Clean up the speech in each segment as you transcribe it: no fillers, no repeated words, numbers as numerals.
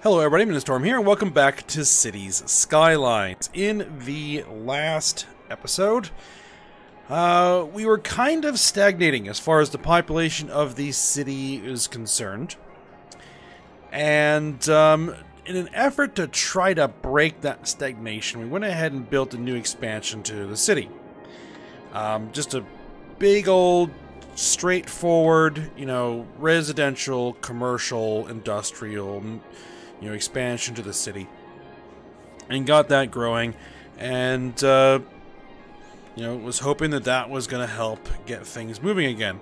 Hello everybody, I'm Storm here, and welcome back to Cities Skylines. In the last episode, we were kind of stagnating as far as the population of the city is concerned. And in an effort to try to break that stagnation, we went ahead and built a new expansion to the city. Just a big old, straightforward, residential, commercial, industrial, expansion to the city, and got that growing, and was hoping that that was going to help get things moving again,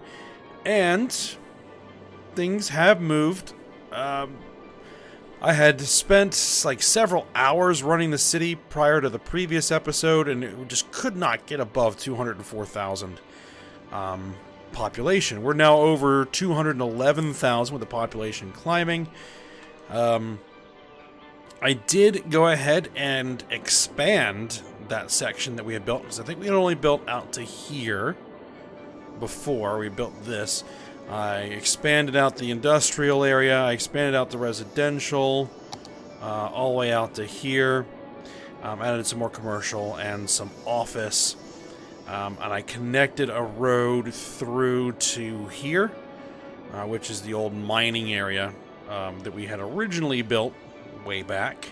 and things have moved. I had spent like several hours running the city prior to the previous episode, and it just could not get above 204,000 population. We're now over 211,000 with the population climbing. I did go ahead and expand that section that we had built, because I think we had only built out to here before we built this. I expanded out the industrial area, I expanded out the residential, all the way out to here. Added some more commercial and some office, and I connected a road through to here, which is the old mining area that we had originally built way back.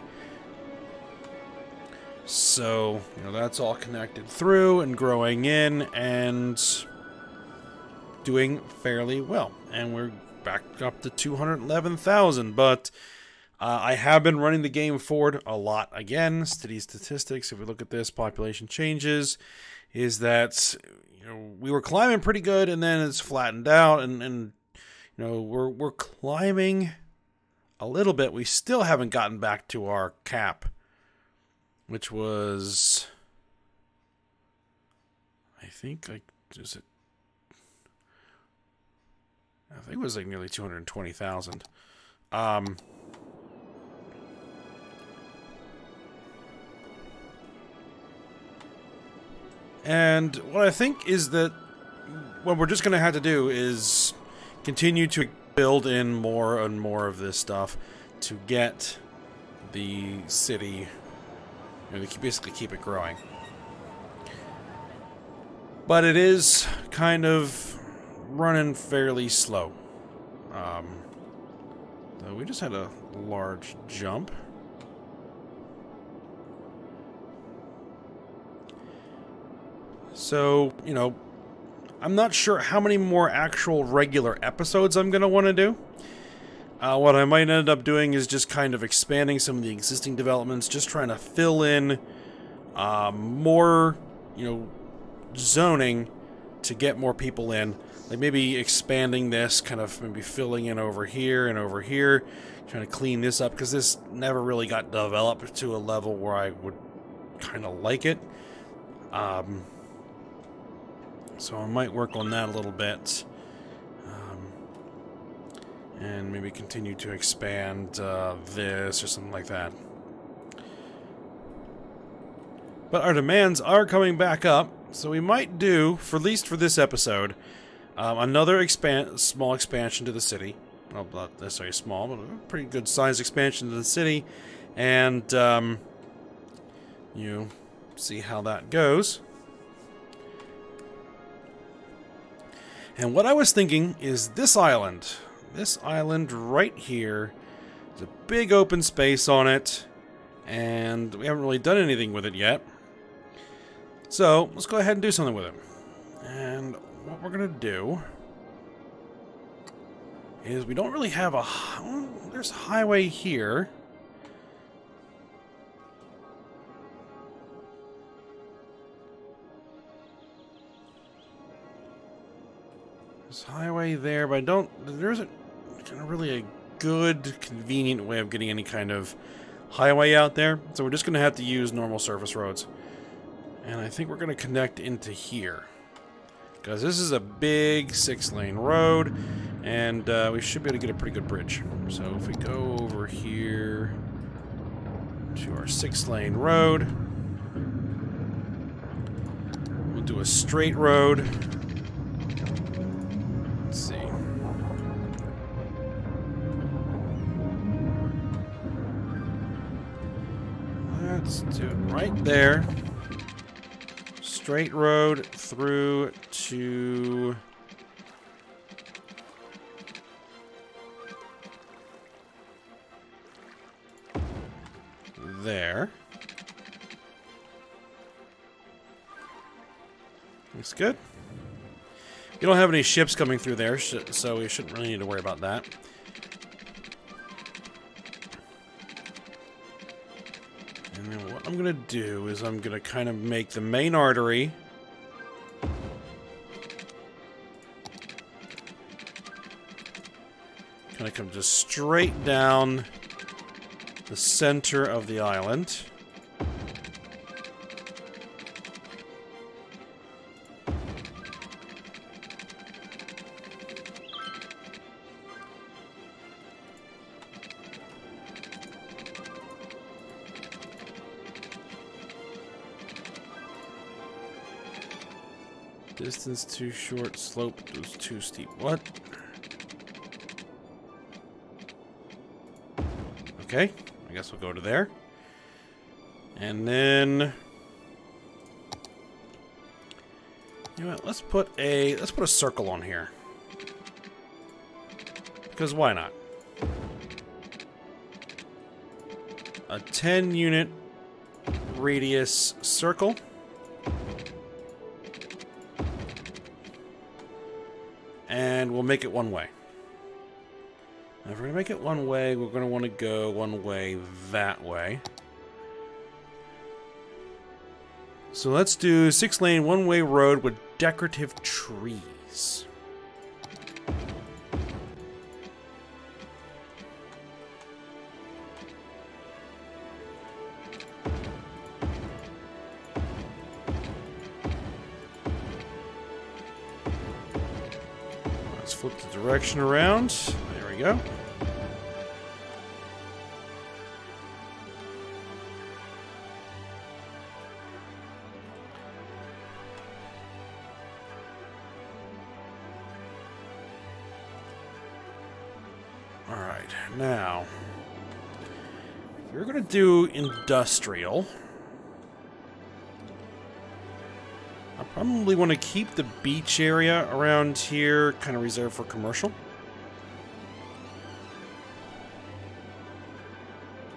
So, that's all connected through and growing in and doing fairly well. And we're back up to 211,000, but I have been running the game forward a lot again. City statistics, if we look at this, population changes, is that, we were climbing pretty good, and then it's flattened out, and we're climbing a little bit. We still haven't gotten back to our cap, which was, I think, it was like nearly 220,000. And what I think is that what we're just going to have to do is continue to build in more and more of this stuff to get the city, to basically keep it growing. But it is kind of running fairly slow. So we just had a large jump. So, I'm not sure how many more actual regular episodes I'm going to want to do. What I might end up doing is just kind of expanding some of the existing developments, just trying to fill in more, zoning to get more people in. Like maybe expanding this, kind of maybe filling in over here and over here, trying to clean this up, because this never really got developed to a level where I would kind of like it. So I might work on that a little bit, and maybe continue to expand this or something like that. But our demands are coming back up, so we might do, at least for this episode, another small expansion to the city. Well, not necessarily small, but a pretty good sized expansion to the city, and see how that goes. And what I was thinking is this island right here, there's a big open space on it, and we haven't really done anything with it yet. So let's go ahead and do something with it. And what we're gonna do is, we don't really have there's a highway here. There's a highway there, but there isn't really a good, convenient way of getting any kind of highway out there. So we're just going to have to use normal surface roads. And I think we're going to connect into here, because this is a big 6-lane road, and we should be able to get a pretty good bridge. So if we go over here to our 6-lane road, we'll do a straight road. Let's see. Let's do it right there. Straight road through to... there. Looks good. You don't have any ships coming through there, so we shouldn't really need to worry about that. And then what I'm going to do is I'm going to kind of make the main artery kind of come just straight down the center of the island. Distance too short, slope was too steep. What? Okay, I guess we'll go to there. And then... you know what, let's put a circle on here. Because why not? A 10-unit radius circle. And we'll make it one way. Now, if we're going to make it one way, we're going to want to go one way that way. So let's do 6-lane one-way road with decorative trees. Let's flip the direction around. There we go. Alright, now, if you're going to do industrial, I probably want to keep the beach area around here kind of reserved for commercial.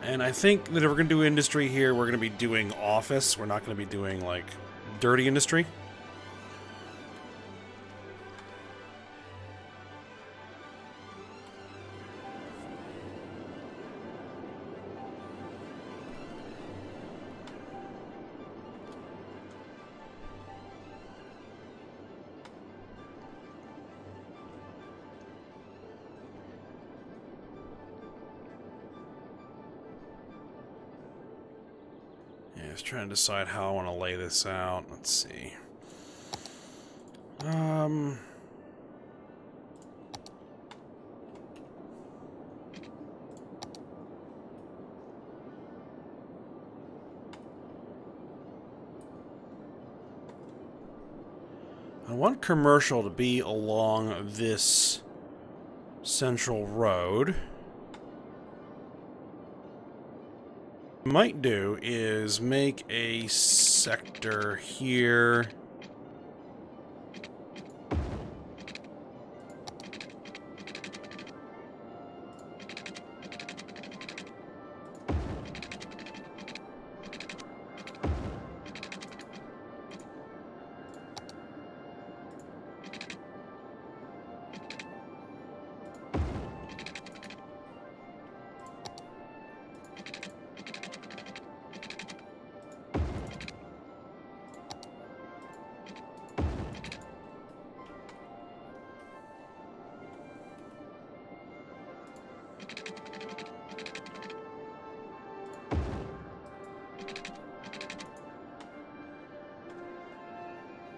And I think that if we're going to do industry here, we're going to be doing office. We're not going to be doing, like, dirty industry. I was trying to decide how I want to lay this out. Let's see. I want commercial to be along this central road. What I might do is make a sector here.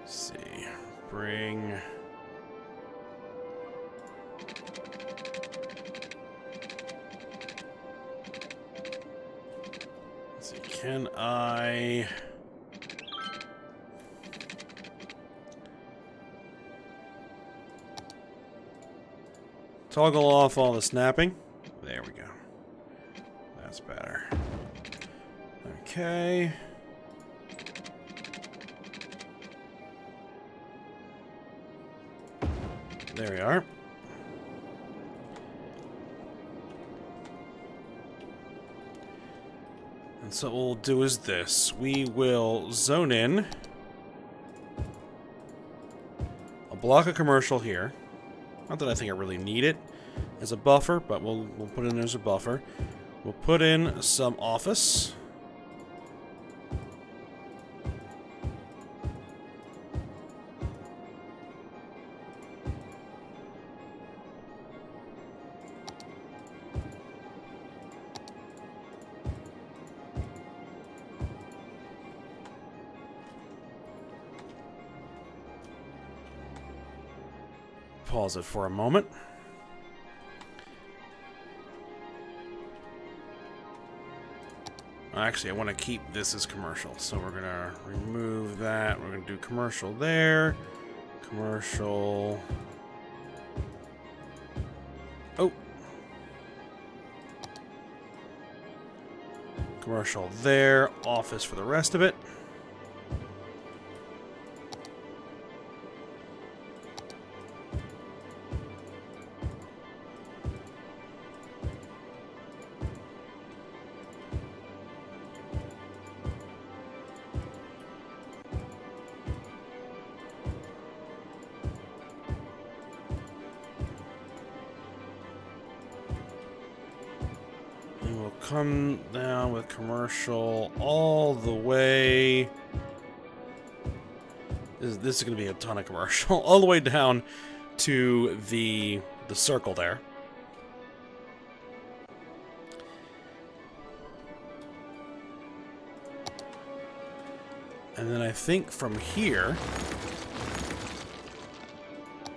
Let's see, bring... let's see, can I... toggle off all the snapping? There we go. That's better. Okay. There we are. And so what we'll do is this. We will zone in a block of commercial here. Not that I think I really need it as a buffer, but we'll put it in as a buffer. We'll put in some office. Pause it for a moment. Actually, I want to keep this as commercial, so we're going to remove that. We're going to do commercial there. Commercial. Oh. Commercial there. Office for the rest of it. Come down with commercial all the way. This is going to be a ton of commercial all the way down to the circle there. And then I think from here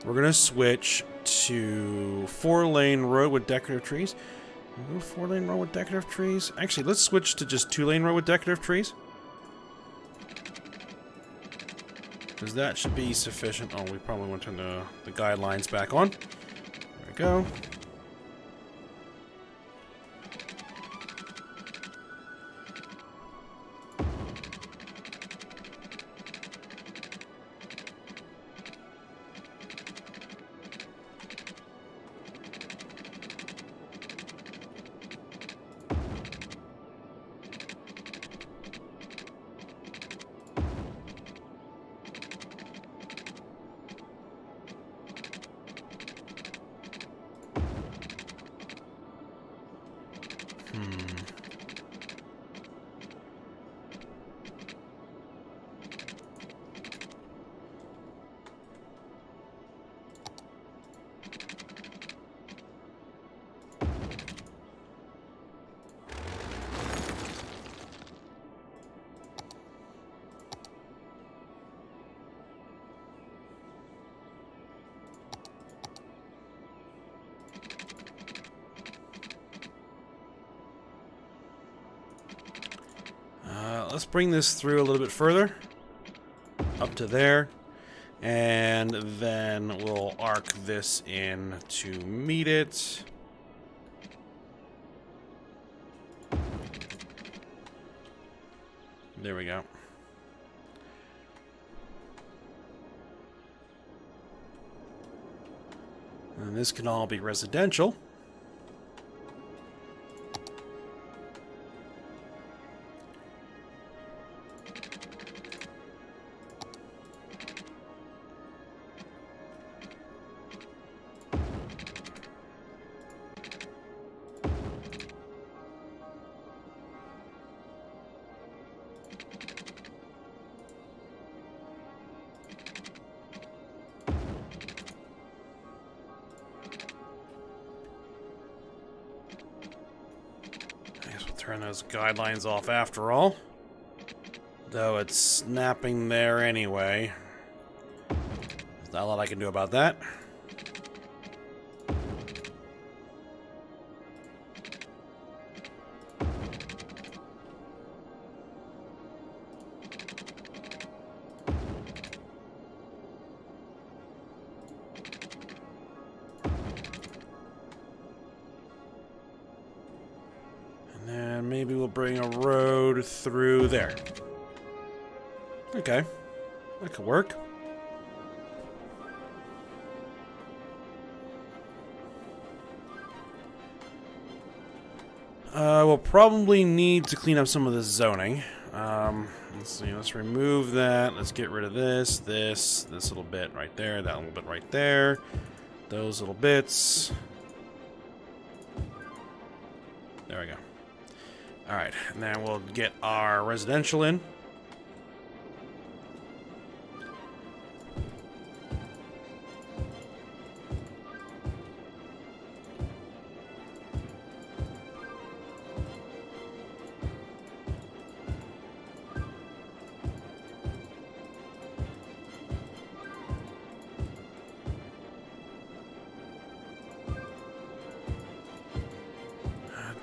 we're going to switch to 4-lane road with decorative trees. Go 4-lane road with decorative trees. Actually, let's switch to just 2-lane road with decorative trees. Because that should be sufficient. Oh, we probably want to turn the guidelines back on. There we go. Let's bring this through a little bit further, up to there, and then we'll arc this in to meet it. There we go. And this can all be residential. Turn those guidelines off after all. Though it's snapping there anyway. There's not a lot I can do about that. And maybe we'll bring a road through there. Okay. That could work. We'll probably need to clean up some of this zoning. Let's see, let's remove that. Let's get rid of this little bit right there, that little bit right there, those little bits. There we go. Alright, and then we'll get our residential in.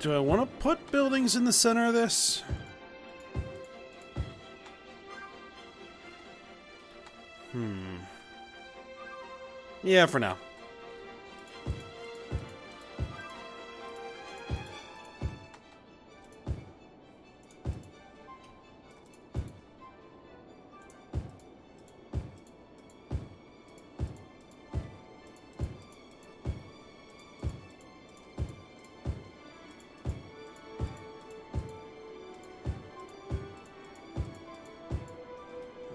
Do I want to put buildings in the center of this? Yeah, for now.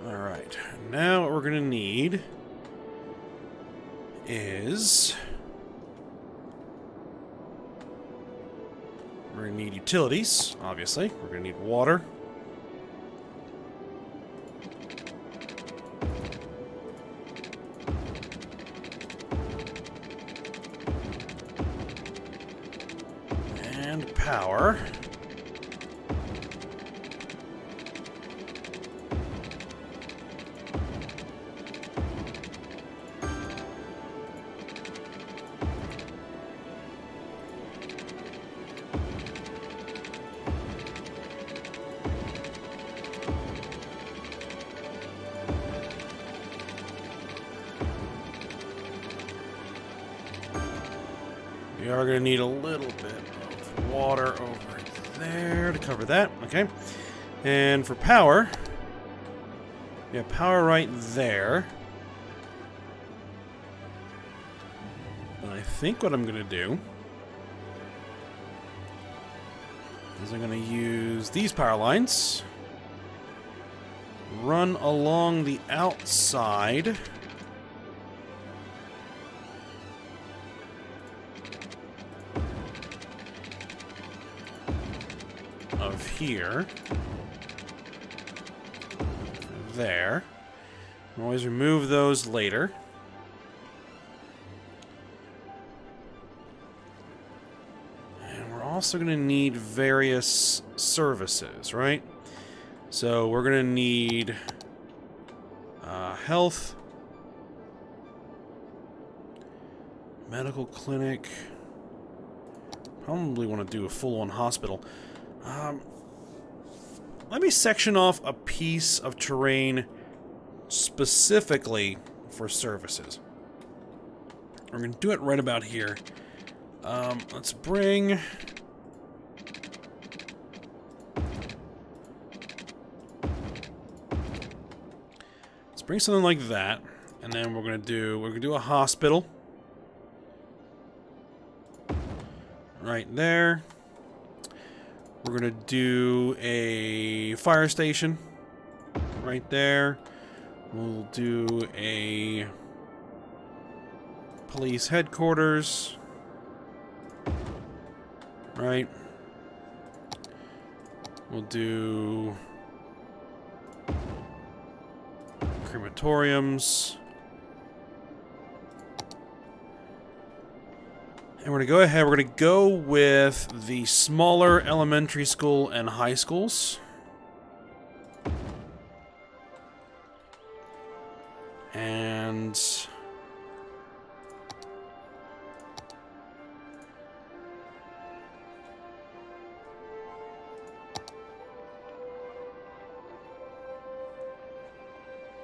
Alright, now what we're going to need is... we're going to need utilities, obviously. We're going to need water. And power. We are going to need a little bit of water over there to cover that. Okay. And for power, we have power right there. And I think what I'm going to do is I'm going to use these power lines, run along the outside of here. There. We'll always remove those later. And we're also going to need various services, right? So we're going to need health, medical clinic. Probably want to do a full-on hospital. Let me section off a piece of terrain specifically for services. We're going to do it right about here. Let's bring... let's bring something like that, and then we're going to do a hospital. Right there. We're going to do a fire station right there. We'll do a police headquarters. Right. We'll do crematoriums. And we're going to go ahead, we're going to go with the smaller elementary school and high schools. And...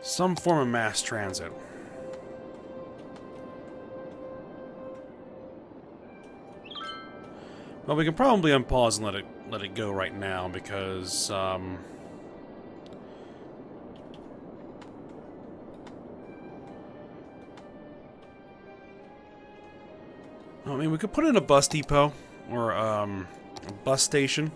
some form of mass transit. Well, we can probably unpause and let it let it go right now because I mean, we could put in a bus depot or a bus station.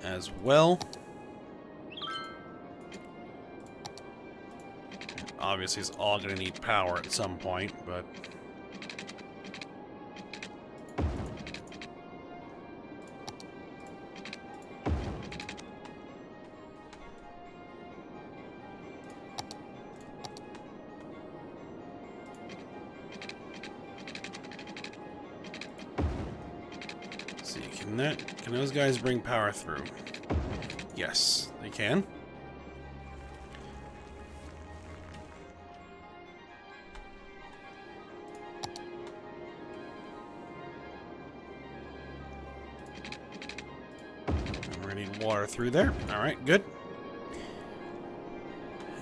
As well. Obviously, it's all going to need power at some point, but... Let's see, can those guys bring power through? Yes, they can. We're gonna need water through there. All right, good.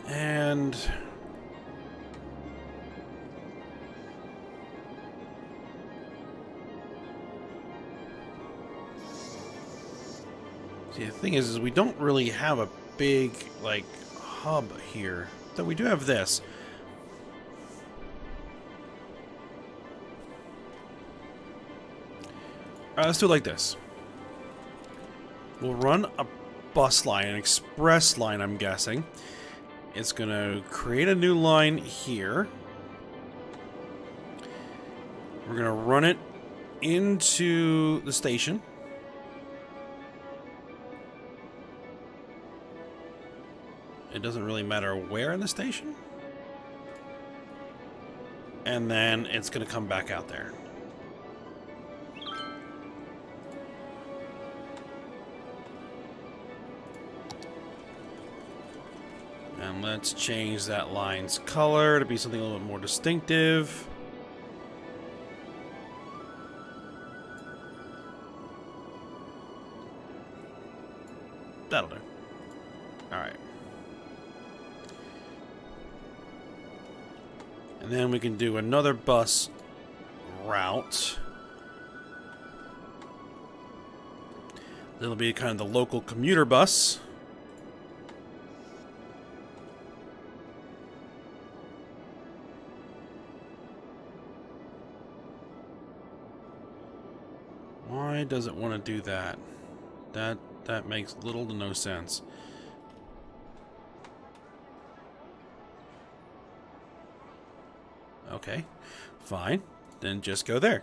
And see, the thing is we don't really have a big, like, hub here. Though we do have this. Alright, let's do it like this. We'll run a bus line, an express line, I'm guessing. It's gonna create a new line here. We're gonna run it into the station. It doesn't really matter where in the station. And then it's going to come back out there. And let's change that line's color to be something a little bit more distinctive. That'll do. All right. And then we can do another bus route. That'll be kind of the local commuter bus. Why does it want to do that? That makes little to no sense. Okay, fine. Then just go there.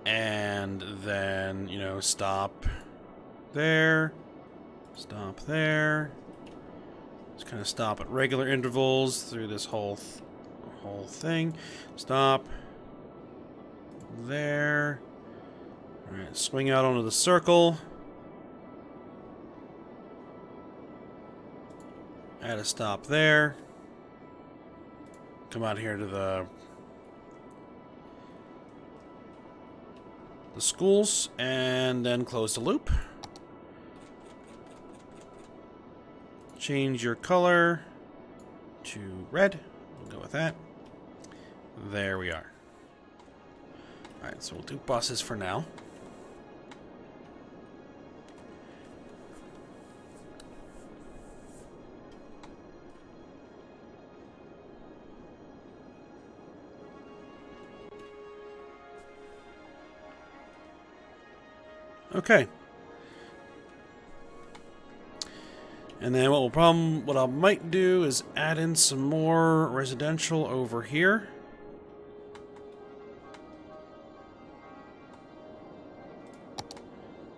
And then, you know, stop there. Stop there. Just kind of stop at regular intervals through this whole thing. Stop there. All right, swing out onto the circle. Add a stop there. Come out here to the schools and then close the loop. Change your color to red. We'll go with that. There we are. Alright, so we'll do buses for now. Okay. And then what I might do is add in some more residential over here.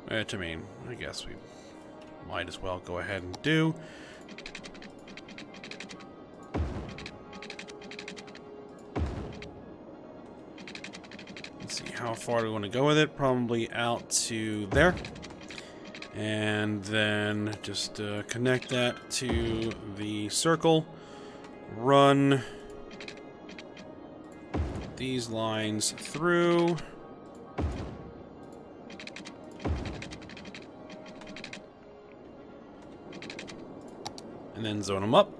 Which, I mean, I guess we might as well go ahead and do. How far do we want to go with it? Probably out to there. And then just connect that to the circle. Run these lines through. And then zone them up.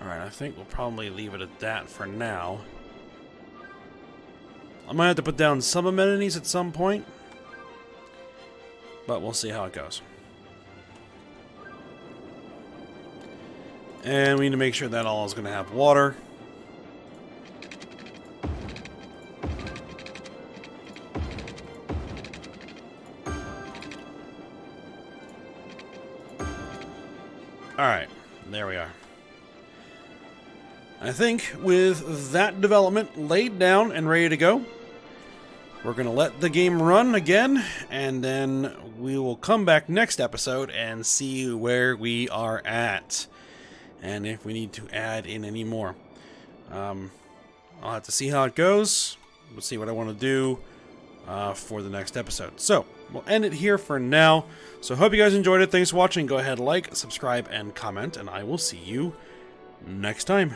Alright, I think we'll probably leave it at that for now. I might have to put down some amenities at some point, but we'll see how it goes. And we need to make sure that all is going to have water. Alright, there we are. I think with that development laid down and ready to go, we're going to let the game run again, and then we will come back next episode and see where we are at, and if we need to add in any more. I'll have to see how it goes. We'll see what I want to do for the next episode. So, we'll end it here for now. So, hope you guys enjoyed it. Thanks for watching. Go ahead, like, subscribe, and comment, and I will see you next time.